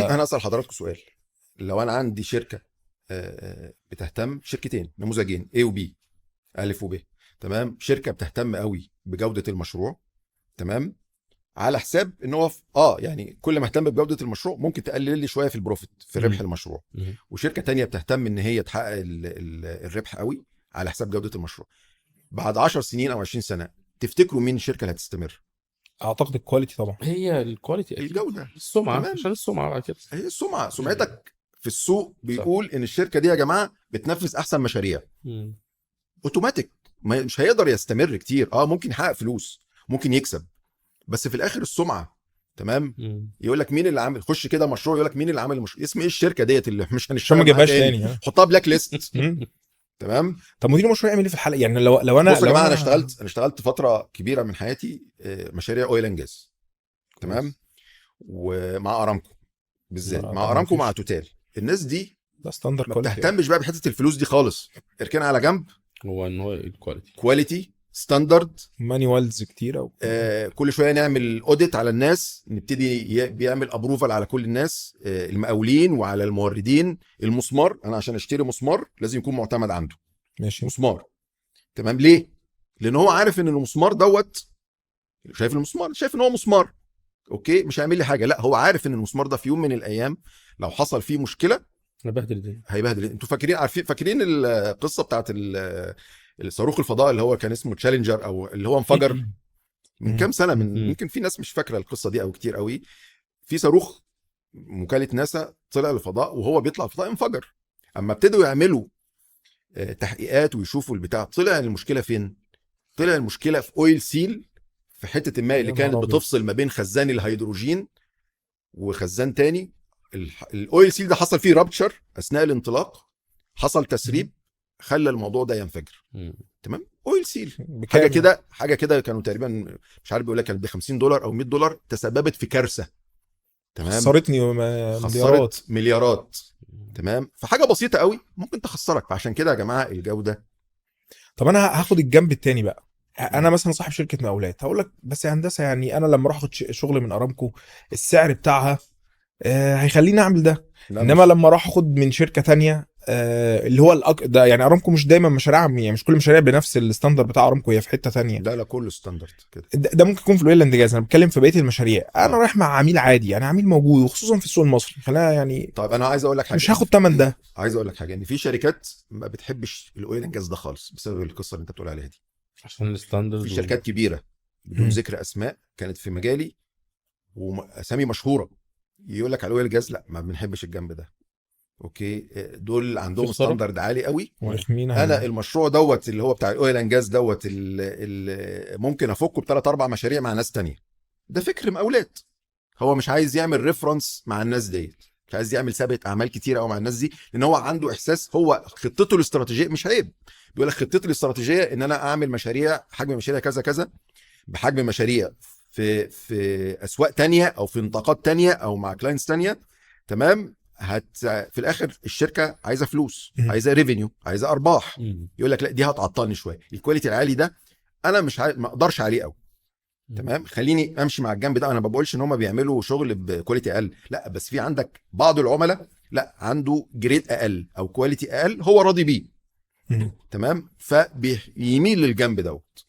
انا اسال حضراتكم سؤال. لو انا عندي شركه بتهتم، شركتين نموذجين A و B، الف وب، تمام، شركه بتهتم قوي بجوده المشروع، تمام، على حساب ان هو يعني كل ما اهتم بجوده المشروع ممكن تقلل لي شويه في البروفيت، في ربح المشروع. وشركه تانية بتهتم ان هي تحقق الربح قوي على حساب جوده المشروع. بعد 10 سنين او 20 سنه تفتكروا مين الشركه اللي هتستمر؟ اعتقد الكواليتي طبعا. هي الكواليتي اكيد، الجوده، السمعه، تمام. عشان السمعه بعد كده. هي السمعه، سمعتك في السوق بيقول ان الشركه دي يا جماعه بتنفذ احسن مشاريع، اوتوماتيك مش هيقدر يستمر كتير. ممكن يحقق فلوس، ممكن يكسب، بس في الاخر السمعه، تمام. يقول لك مين اللي عامل، خش كده مشروع يقول لك مين اللي عامل المشروع، اسم ايه الشركه ديت اللي مش عشان هنشتغل ما معاها جابهاش تاني، تاني. حطها بلاك ليست. تمام. طب مدير المشروع يعمل ايه في الحلقه؟ يعني لو انا بصوا يا جماعه، انا انا اشتغلت فتره كبيره من حياتي مشاريع اويل اند جاز، تمام، ومع ارامكو بالذات، مع ارامكو، مع توتال. الناس دي ده ستاندرد ما كواليتي، بتهتمش بقى بحته الفلوس دي خالص، اركنها على جنب. هو ان هو الكواليتي، كواليتي ستاندرد. مانيوالز كتيره كل شويه نعمل اوديت على الناس، نبتدي بيعمل ابروفال على كل الناس، المقاولين وعلى الموردين. المسمار، انا عشان اشتري مسمار لازم يكون معتمد عنده. ماشي. مسمار، تمام. ليه؟ لان هو عارف ان المسمار دوت، شايف المسمار، شايف ان هو مسمار، اوكي، مش هيعمل لي حاجه. لا، هو عارف ان المسمار ده في يوم من الايام لو حصل فيه مشكله هيبهدل الدنيا، هيبهدل. انتوا فاكرين القصه بتاعت الصاروخ الفضاء اللي هو كان اسمه تشالنجر، او اللي هو انفجر من كام سنه، يمكن في ناس مش فاكره القصه دي او كتير قوي. في صاروخ وكاله ناسا طلع للفضاء، وهو بيطلع الفضاء انفجر. اما ابتدوا يعملوا تحقيقات ويشوفوا البتاع، طلع المشكله فين؟ طلع المشكله في اويل سيل، في حته الماء اللي كانت بتفصل ما بين خزان الهيدروجين وخزان تاني. الاويل سيل ده حصل فيه رابتشر اثناء الانطلاق، حصل تسريب خلى الموضوع ده ينفجر. تمام. اويل سيل حاجه كده كانوا تقريبا مش عارف، بيقول لك كانت ب $50 او $100، تسببت في كارثه، تمام، خسرتني مليارات. تمام. فحاجه بسيطه قوي ممكن تخسرك. فعشان كده يا جماعه الجوده. طب انا هاخد الجنب التاني بقى. انا مثلا صاحب شركه مقاولات، هقول لك بس يا هندسه، يعني انا لما اروح اخد شغل من ارامكو السعر بتاعها هيخليني اعمل ده. انما لما اروح اخد من شركه تانية اللي هو ده، يعني ارامكو مش دايما مشاريع، يعني مش كل مشاريع بنفس الستاندرد بتاع ارامكو، هي في حته تانية. لا كله ستاندرد كده. ده ممكن يكون في الاويل اند جاز، انا بتكلم في بقيه المشاريع. انا رايح مع عميل عادي، يعني عميل موجود، وخصوصا في السوق المصري، خلينا يعني. طيب انا عايز اقول لك حاجه، مش هاخد ثمن ده. عايز اقول لك حاجه، ان في شركات ما بتحبش الاويل اند جاز ده خالص بسبب القصه اللي انت بتقول عليها دي، عشان الستاندرد. في شركات كبيره بدون ذكر اسماء كانت في مجالي واسامي مشهوره، يقول لك على الاويل جاز لا ما بنحبش الجنب ده، اوكي، دول عندهم ستاندرد عالي قوي. انا المشروع دوت اللي هو بتاع الاويل اند جاز دوت اللي ممكن افكه بثلاث اربع مشاريع مع ناس تانية. ده فكر مقاولات، هو مش عايز يعمل ريفرنس مع الناس ديت، مش عايز يعمل سابقه اعمال كتير قوي مع الناس دي، لان هو عنده احساس، هو خطته الاستراتيجيه مش عيب، بيقول لك خطتي الاستراتيجيه ان انا اعمل مشاريع، حجم مشاريع كذا كذا، بحجم مشاريع في اسواق تانية او في نطاقات تانية او مع كلاينتس تانية، تمام. في الاخر الشركه عايزه فلوس، عايزه ريفينيو، عايزه ارباح. يقول لك لا دي هتعطلني شويه، الكواليتي العالي ده انا مش ما اقدرش عليه قوي، تمام، خليني امشي مع الجنب ده. انا ما بقولش ان هم بيعملوا شغل بكواليتي اقل، لا، بس في عندك بعض العملاء لا عنده جريد اقل او كواليتي اقل هو راضي بيه، تمام، فبيميل للجنب دوت.